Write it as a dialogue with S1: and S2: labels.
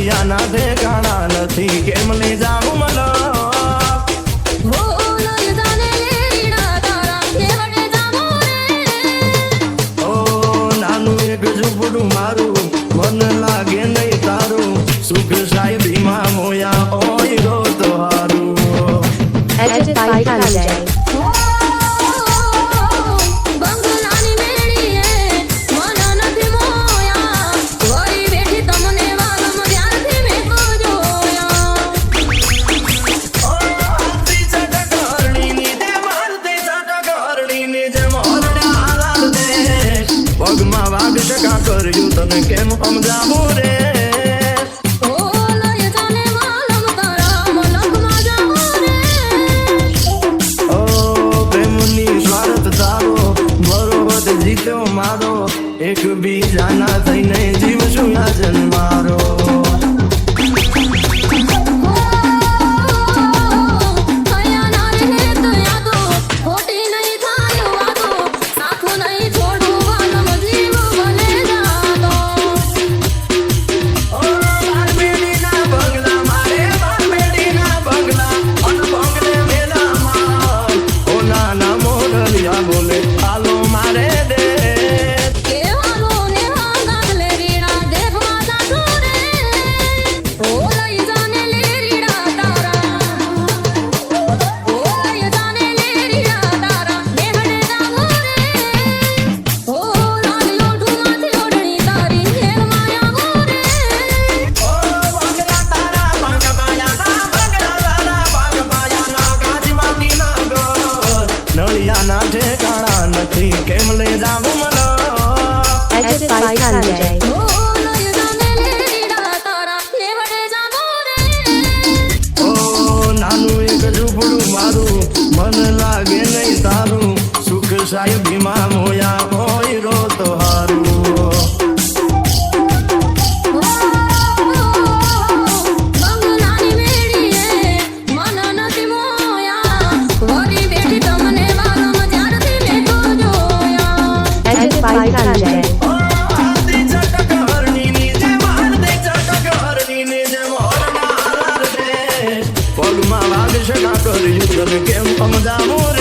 S1: નળિયાના ઠેકાણા નથી કેમ લઈ જાઉં મને ઝૂંપડું મારું મન લાગે નહીં તારું સુખ સાહેબીમાં મોયા ઓય ગો તો હારું
S2: Edited by Sanjay.
S1: પગમાં વાગ ટકા કર્યું તને કેમ સમજાવું રે પ્રેમની સ્વાર્થ તારો બરોબર જીત્યો મારો એક બીજાના થઈને જીવશું યાજન મારો બોલે હાલો મારે દે
S3: કે હાલો ને વાંગાલે રીડા દેખવા જાતો રે ઓ લઈ જાને લેરીડા તારા ઓ લઈ જાને લેરીડા તારા દેહડે જાવો રે ઓ લાલિયો ઢુમાથી ઓઢણી તારી ઘેર માયા ગો રે
S1: ઓ વાગરા તારા વાગમાયા ના વાગરા તારા વાગમાયા ના કાજી માટી ના ગો નળિયાના ઠેકાણા નથી કેમ લઈ જાવું મને
S2: Edited by Sanjay.
S3: ઓ લઈ જાને લેરીડા તારા દેહડે જાવો રે
S1: ઓ નાનું એક ઝૂંપડું મારું મન લાગે નહીં તારું સુખ સાહેબીમાં મોયા હોય રો તો હારું
S3: બંગલાની મેળીએ મન નથી મોયા વરી બેઠી તમને વાલમ ત્યારથી મેં તો જોયા
S2: Edited by Sanjay.
S1: પગમાં વાગ શકા કર્યું તને કેમ સમજાવું